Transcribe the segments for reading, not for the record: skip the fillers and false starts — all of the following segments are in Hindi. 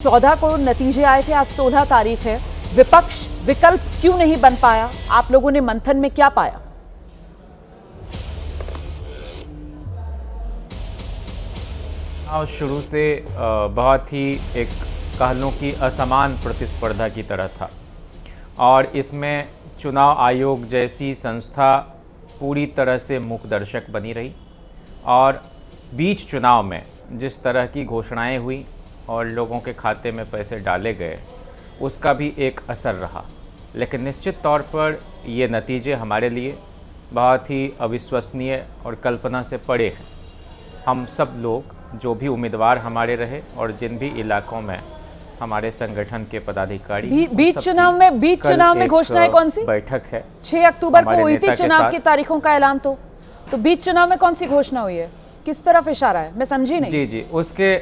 14 करोड़ नतीजे आए थे, आज 16 तारीख है। विपक्ष विकल्प क्यों नहीं बन पाया? आप लोगों ने मंथन में क्या पाया? शुरू से बहुत ही एक कह लूं कि असमान प्रतिस्पर्धा की तरह था और इसमें चुनाव आयोग जैसी संस्था पूरी तरह से मूकदर्शक बनी रही और बीच चुनाव में जिस तरह की घोषणाएं हुई और लोगों के खाते में पैसे डाले गए उसका भी एक असर रहा। लेकिन निश्चित तौर पर ये नतीजे हमारे लिए बहुत ही अविश्वसनीय और कल्पना से परे हैं। हम सब लोग जो भी उम्मीदवार हमारे रहे और जिन भी इलाकों में हमारे संगठन के पदाधिकारी बीच चुनाव में घोषणाएं कौन सी? बैठक है 6 अक्टूबर को हुई थी चुनाव की तारीखों का ऐलान। तो बीच चुनाव में कौन सी घोषणा हुई है? किस तरफ इशारा है? मैं समझी नहीं। जी उसके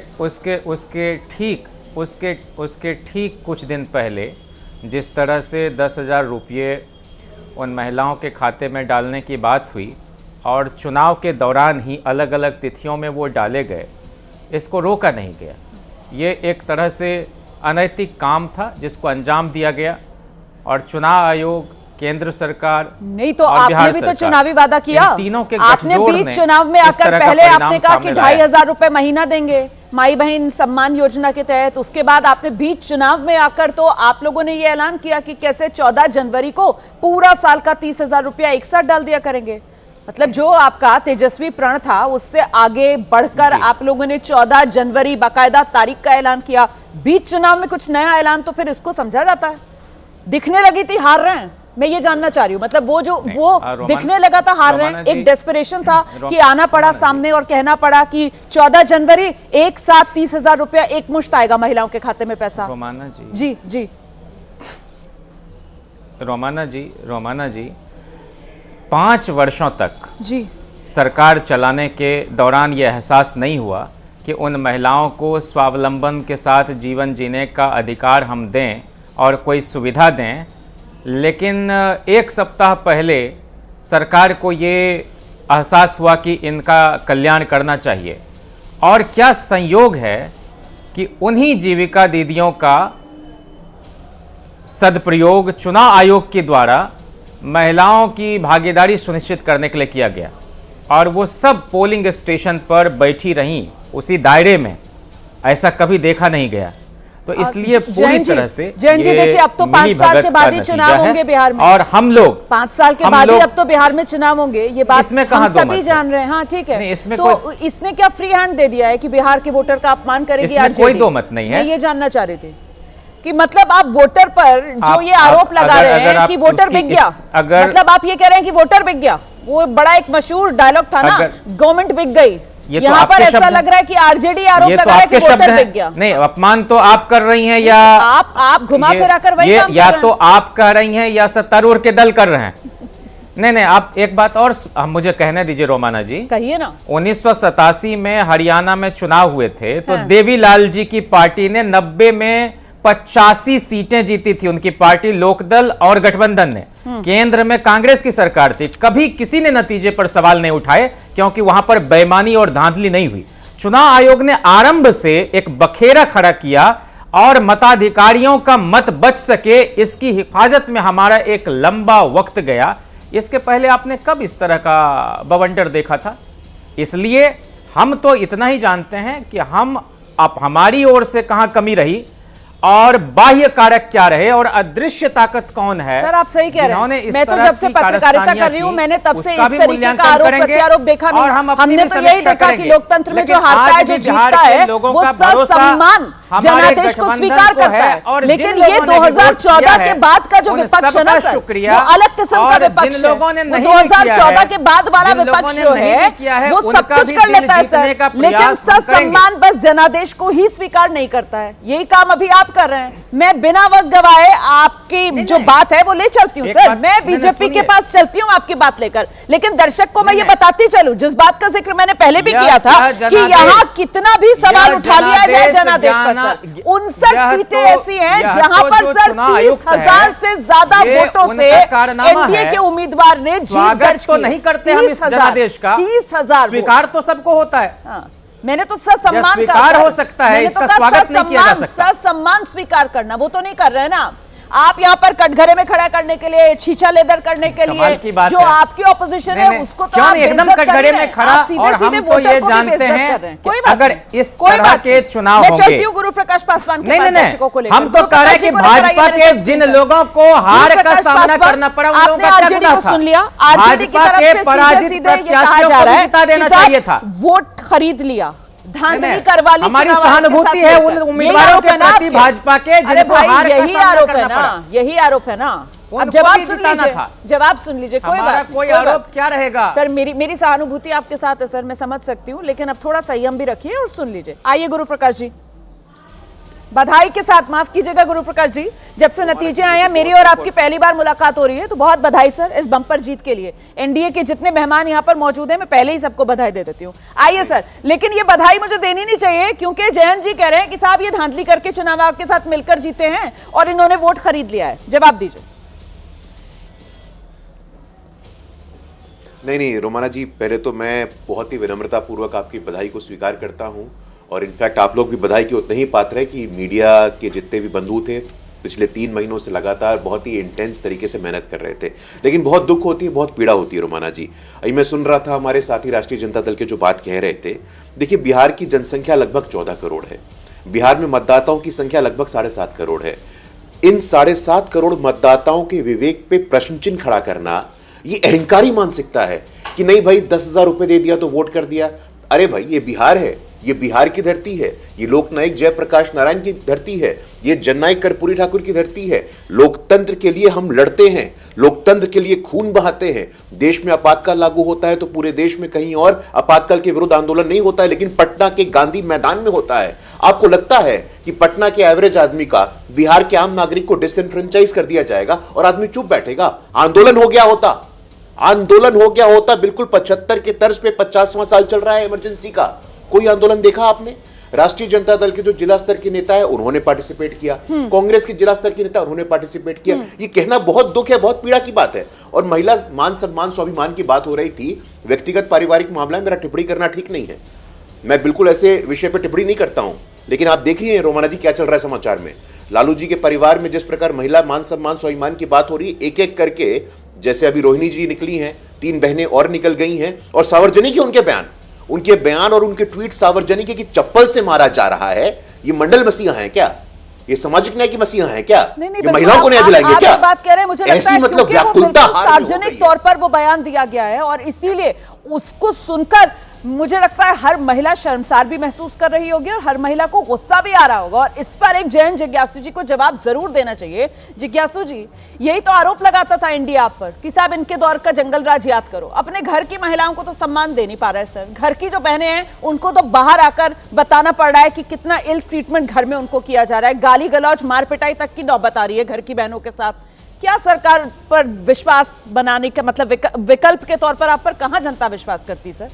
ठीक कुछ दिन पहले जिस तरह से 10,000 रुपये उन महिलाओं के खाते में डालने की बात हुई और चुनाव के दौरान ही अलग अलग तिथियों में वो डाले गए, इसको रोका नहीं गया। ये एक तरह से अनैतिक काम था जिसको अंजाम दिया गया और चुनाव आयोग, केंद्र सरकार नहीं तो आपने भी तो चुनावी वादा किया। तीनों के आपने बीच चुनाव में आकर पहले आपने कहा कि 2,500 रुपए महीना देंगे माई बहन सम्मान योजना के तहत। उसके बाद आपने बीच चुनाव में आकर तो आप लोगों ने ये ऐलान किया कि कैसे 14 जनवरी को पूरा साल का 30,000 रुपया एक साथ डाल दिया करेंगे। मतलब जो आपका तेजस्वी प्रण था उससे आगे बढ़कर आप लोगों ने 14 जनवरी बाकायदा तारीख का ऐलान किया। बीच चुनाव में कुछ नया ऐलान तो फिर इसको समझा जाता है। दिखने लगी थी हार रहे हैं, मैं ये जानना चाह रही हूँ। मतलब वो दिखने लगा था हार रहे हैं, एक डेस्परेशन था कि आना पड़ा सामने और कहना पड़ा कि 14 जनवरी एक साथ 30,000 रुपया एक मुश्त आएगा महिलाओं के खाते में पैसा। रोमाना जी 5 वर्षों तक सरकार चलाने के दौरान यह एहसास नहीं हुआ कि उन महिलाओं को स्वावलंबन के साथ जीवन जीने का अधिकार हम दें और कोई सुविधा दें। लेकिन एक सप्ताह पहले सरकार को ये एहसास हुआ कि इनका कल्याण करना चाहिए। और क्या संयोग है कि उन्हीं जीविका दीदियों का सदप्रयोग चुनाव आयोग के द्वारा महिलाओं की भागीदारी सुनिश्चित करने के लिए किया गया और वो सब पोलिंग स्टेशन पर बैठी रहीं उसी दायरे में। ऐसा कभी देखा नहीं गया। तो इसलिए पूरी तरह से जैन जी देखिए, अब तो 5 साल के बाद ही चुनाव होंगे बिहार में और हम लोग 5 साल के बाद ही अब तो बिहार में चुनाव होंगे। ये बात हम सभी जान रहे हैं। हाँ ठीक है, तो इसने क्या फ्री हैंड दे दिया है कि बिहार के वोटर का अपमान करेगी? इसमें कोई दो मत नहीं है। मैं ये जानना चाह रही थी कि मतलब आप वोटर पर जो ये आरोप लगा रहे हैं कि वोटर बिक गया, मतलब आप ये कह रहे हैं कि वोटर बिक गया। वो बड़ा एक मशहूर डायलॉग था ना, गवर्नमेंट बिक गई। यहाँ पर ऐसा लग रहा है कि आरजेडी आरोप लगा रहा है कि वोटर बिक गया। नहीं, अपमान तो आप कर रही हैं या आप घुमा फिरा कर वही काम कर रहे हैं। या तो आप कह रही हैं या सत्तारूढ़ के दल कर रहे हैं। नहीं, आप एक बात और मुझे कहने दीजिए रोमाना जी, कहिए ना। 1987 में हरियाणा में चुनाव हुए थे तो देवीलाल जी की पार्टी ने 90 में 85 सीटें जीती थी। उनकी पार्टी लोकदल और गठबंधन ने। केंद्र में कांग्रेस की सरकार थी। कभी किसी ने नतीजे पर सवाल नहीं उठाए क्योंकि वहां पर बेईमानी और धांधली नहीं हुई। चुनाव आयोग ने आरंभ से एक बखेरा खड़ा किया और मताधिकारियों का मत बच सके इसकी हिफाजत में हमारा एक लंबा वक्त गया। इसके पहले आपने कब इस तरह का बवंडर देखा था? इसलिए हम तो इतना ही जानते हैं कि हमारी ओर से कहां कमी रही और बाह्य कारक क्या रहे और अदृश्य ताकत कौन है। सर आप सही कह रहे हैं। मैं तो जब से पत्रकारिता कर रही हूँ मैंने तब से इस तरीके का आरोप प्रत्यारोप देखा नहीं। हमने तो यही देखा कि लोकतंत्र में जो हारता है, जो जीतता है, वो ससम्मान जनादेश को स्वीकार करता है। लेकिन ये 2014 के बाद का जो विपक्ष है ना सर, वो अलग किस्म का विपक्ष है। 2014 के बाद वाला विपक्ष जो है वो सब कुछ कर लेता है सर, लेकिन ससम्मान बस जनादेश को ही स्वीकार नहीं करता है। यही काम अभी आप कर रहे हैं। मैं बिना वक्त गवाए आपकी जो बात है वो ले चलती हूँ सर। मैं बीजेपी के पास चलती हूँ आपकी बात लेकर, लेकिन दर्शक को मैं ये बताती चलूं जिस बात का जिक्र मैंने पहले भी किया था कि यहाँ कितना भी सवाल उठा लिया जाए जनादेश पर सर, 59 सीटें ऐसी हैं जहां पर सर 30,000 से ज्यादा वोटों से एनडीए के उम्मीदवार ने जीत दर्ज की। तो नहीं करते हम इस जनादेश का 30,000 स्वीकार तो सबको होता है। मैंने तो ससम्मान स्वीकार हो सकता है, इसका स्वागत नहीं किया जा सकता। ससम्मान स्वीकार करना, वो तो नहीं कर रहे ना आप। यहाँ पर कटघरे में खड़ा करने के लिए, छीछा लेदर करने के लिए जो आपकी ऑपोजिशन है उसको तो आप एकदम कटघरे में खड़ा, और हम तो ये जानते हैं कि अगर इस तरह के चुनाव होंगे, मैं चलती हूँ गुरु प्रकाश पासवान के पास दर्शकों को लेकर। हम तो कह रहे हैं कि भाजपा के जिन लोगों को हार का सामना करना पड़ा, उन लोगों का क्या गुनाह था? सुन लिया, आरजेडी की तरफ से पराजित प्रत्याशियों को जिता देना चाहिए था, वोट खरीद लिया, धांधली करवा ली। हमारी सहानुभूति है उन उम्मीदवारों के प्रति भाजपा के जिनको हार का सामना करना पड़ा। यही आरोप है ना। अब जवाब सुन लीजिए, जवाब सुन लीजिए। कोई बात, कोई आरोप क्या रहेगा सर? मेरी सहानुभूति आपके साथ है सर, मैं समझ सकती हूँ, लेकिन अब थोड़ा संयम भी रखिए और सुन लीजिए। आइए गुरु प्रकाश जी, बधाई के साथ, माफ कीजिएगा गुरु प्रकाश जी, जब से नतीजे आए हैं मेरी और आपकी पहली बार मुलाकात हो रही है, तो बहुत बधाई सर इस बम्पर जीत के लिए। एनडीए के जितने मेहमान यहाँ पर मौजूद हैं, मैं पहले ही सबको बधाई दे देती हूँ। आइए सर, लेकिन ये बधाई मुझे देनी नहीं चाहिए, क्योंकि जयंत जी कह रहे हैं कि साहब ये धांधली करके चुनाव आपके साथ मिलकर जीते हैं और इन्होंने वोट खरीद लिया है। जवाब दीजिए। नहीं रोमाना जी, पहले तो मैं बहुत ही विनम्रता पूर्वक आपकी बधाई को स्वीकार करता हूं, और इनफैक्ट आप लोग भी बधाई के उतने ही पात्र है कि मीडिया के जितने भी बंधु थे पिछले 3 महीनों से लगातार बहुत ही इंटेंस तरीके से मेहनत कर रहे थे। लेकिन बहुत दुख होती है, बहुत पीड़ा होती है रोमाना जी। अभी मैं सुन रहा था हमारे साथी राष्ट्रीय जनता दल के जो बात कह रहे थे। देखिए, बिहार की जनसंख्या लगभग 14 करोड़ है, बिहार में मतदाताओं की संख्या लगभग 7.5 करोड़ है। इन 7.5 करोड़ मतदाताओं के विवेक पे प्रश्न चिन्ह खड़ा करना, ये अहंकारी मानसिकता है कि नहीं भाई 10,000 रुपए दे दिया तो वोट कर दिया। अरे भाई, ये बिहार है, ये बिहार की धरती है, ये लोकनायक जयप्रकाश नारायण की धरती है, ये जननायक कर्पूरी ठाकुर की धरती है। लोकतंत्र के लिए हम लड़ते हैं, लोकतंत्र के लिए खून बहाते हैं। देश में आपातकाल लागू होता है तो पूरे देश में कहीं और आपातकाल के विरुद्ध आंदोलन नहीं होता है, लेकिन पटना के गांधी मैदान में होता है। आपको लगता है कि पटना के एवरेज आदमी का बिहार के आम नागरिक को डिसएनफ्रेंचाइज कर दिया जाएगा और आदमी चुप बैठेगा? आंदोलन हो गया होता, आंदोलन हो गया होता। बिल्कुल 75 के तर्ज पे 50वां साल चल रहा है इमरजेंसी का। कोई आंदोलन देखा आपने? राष्ट्रीय जनता दल के जो जिला स्तर के नेता है उन्होंने पार्टिसिपेट किया, कांग्रेस के जिला स्तर के नेता उन्होंने पार्टिसिपेट किया। ये कहना बहुत दुख है, बहुत पीड़ा की बात है। और महिला मान सम्मान स्वाभिमान की बात हो रही थी, व्यक्तिगत पारिवारिक मामला है, मेरा टिप्पणी करना ठीक नहीं है, मैं बिल्कुल ऐसे विषय पर टिप्पणी नहीं करता हूं। लेकिन आप देख रही हैं रोमाना जी क्या चल रहा है समाचार में। लालू जी के परिवार में जिस प्रकार महिला मान सम्मान स्वाभिमान की बात हो रही है, एक एक करके, जैसे अभी रोहिणी जी निकली हैं, 3 बहनें और निकल गई हैं, और सार्वजनिक ही उनके बयान और उनके ट्वीट सार्वजनिक की चप्पल से मारा जा रहा है। ये मंडल मसीहा हैं क्या? ये सामाजिक न्याय की मसीहा हैं क्या? ये महिलाओं को न्याय दिलाएंगे क्या? बात कह रहे हैं, मुझे ऐसी मतलब व्याकुलता सार्वजनिक तौर पर वो बयान दिया गया है, और इसीलिए उसको सुनकर मुझे लगता है हर महिला शर्मसार भी महसूस कर रही होगी और हर महिला को गुस्सा भी आ रहा होगा। और इस पर एक जयंत जिज्ञासु जी को जवाब जरूर देना चाहिए। जिज्ञासु जी, यही तो आरोप लगाता था एनडीए आप पर कि साहब इनके दौर का जंगल राज याद करो। अपने घर की महिलाओं को तो सम्मान दे नहीं पा रहा है सर। घर की जो बहनें हैं उनको तो बाहर आकर बताना पड़ रहा है कि कितना इल ट्रीटमेंट घर में उनको किया जा रहा है। गाली गलौज, मार पिटाई तक की नौबत आ रही है घर की बहनों के साथ। क्या सरकार पर विश्वास बनाने का मतलब विकल्प के तौर पर आप पर कहां जनता विश्वास करती सर?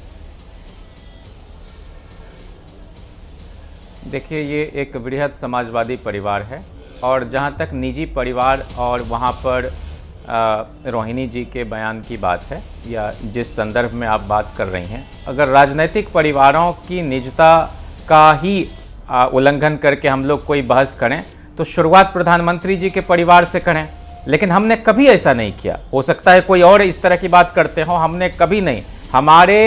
देखिए, ये एक वृहद समाजवादी परिवार है, और जहाँ तक निजी परिवार और वहाँ पर रोहिणी जी के बयान की बात है, या जिस संदर्भ में आप बात कर रही हैं, अगर राजनीतिक परिवारों की निजता का ही उल्लंघन करके हम लोग कोई बहस करें तो शुरुआत प्रधानमंत्री जी के परिवार से करें। लेकिन हमने कभी ऐसा नहीं किया। हो सकता है कोई और इस तरह की बात करते हो, हमने कभी नहीं। हमारे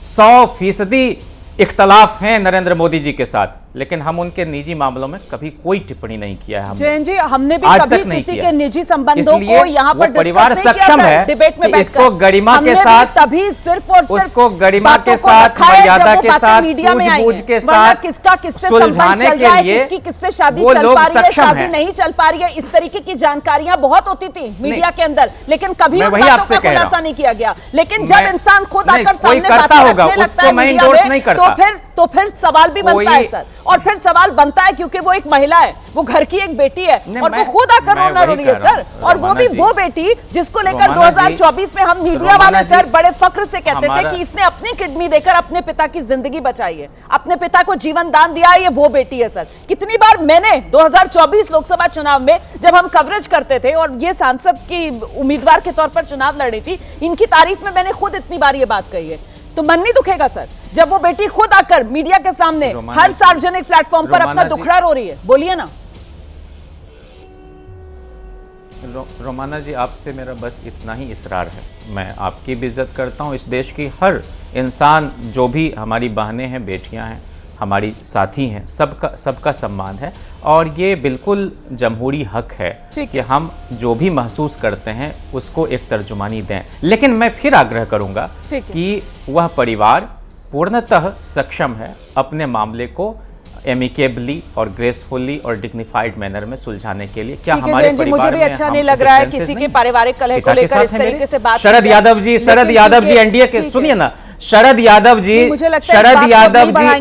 100% इख्तलाफ हैं नरेंद्र मोदी जी के साथ, लेकिन हम उनके निजी मामलों में कभी कोई टिप्पणी नहीं किया है। जयंत जी, हमने भी कभी किसी के निजी संबंधों को यहाँ पर परिवार सक्षम है डिबेट में इसको गरिमा के साथ, तभी सिर्फ और सिर्फ उसको गरिमा के साथ, मर्यादा के साथ, सूझबूझ के साथ किसका किससे सुलझाने के लिए किसकी किससे शादी वो चल लोग पा रही है, सक्षम शादी हैं। नहीं चल पा रही है, इस तरीके की जानकारियां बहुत होती थी मीडिया के अंदर, लेकिन कभी मैं उन वही बातों आपसे का कह रहा खुलासा हूं। नहीं किया गया। लेकिन जब इंसान खुद नहीं, आकर कोई सामने करता बातें होगा, रखने लगता उसको है मैं मीडिया endorse में, नहीं करता। तो फिर सवाल भी बनता है सर। और फिर सवाल बनता है क्योंकि वो एक महिला है, वो घर की एक बेटी है, और वो खुद आकर रोना रो रही है सर। और वो भी वो बेटी जिसको लेकर 2024 में हम मीडिया वाले सर बड़े फख्र से कहते थे कि इसने अपनी किडनी देकर अपने पिता की जिंदगी बचाई है, अपने पिता को जीवन दान दिया है, ये वो बेटी है सर। कितनी बार मैंने 2024 लोकसभा चुनाव में जब हम कवरेज करते थे और ये सांसद की उम्मीदवार के तौर पर चुनाव लड़ रही थी, इनकी तारीफ में मैंने खुद इतनी बार ये बात कही है तो मन नहीं दुखेगा सर, जब वो बेटी खुद आकर मीडिया के सामने हर सार्वजनिक प्लेटफॉर्म पर अपना दुखड़ा रो रही है? बोलिए ना। रोमाना जी, आपसे मेरा बस इतना ही इसरार है, मैं आपकी भी इज्जत करता हूँ, इस देश की हर इंसान, जो भी हमारी बहनें हैं, बेटियां हैं, हमारी साथी हैं, सबका सम्मान है, और ये बिल्कुल जमहूरी हक है कि हम जो भी महसूस करते हैं उसको एक तर्जुमानी दें। लेकिन मैं फिर आग्रह करूंगा कि वह परिवार पूर्णतः सक्षम है अपने मामले को एमिकेबली और ग्रेसफुली और डिग्निफाइड मैनर में सुलझाने के लिए। क्या हमारे परिवार मुझे भी अच्छा नहीं लग रहा है किसी के पारिवारिक कलह को लेकर इस तरीके से बात। शरद यादव जी एनडीए के, सुनिए ना, शरद यादव जी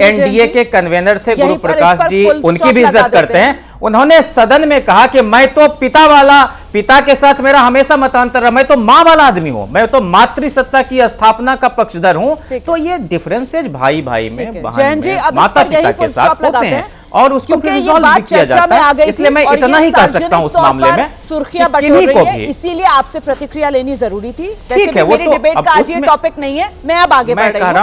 एनडीए के कन्वेनर थे, गुरु प्रकाश जी उनकी भी इज्जत करते हैं। उन्होंने सदन में कहा कि मैं तो पिता के साथ मेरा हमेशा मतांतर रहा, मैं तो मां वाला आदमी हूं, मैं तो मातृसत्ता की स्थापना का पक्षधर हूं। तो ये डिफरेंसेज भाई भाई में, बहन में, माता पिता के साथ होते हैं और उसको फिर रिजॉल्व भी किया जाता है। इसलिए मैं इतना ही कह सकता हूं उस मामले में, सुर्खियां बटोर रही है, इसीलिए आपसे प्रतिक्रिया लेनी जरूरी थी। वैसे भी मेरी डिबेट का आज ये टॉपिक नहीं है, मैं अब आगे बढ़ रही हूं।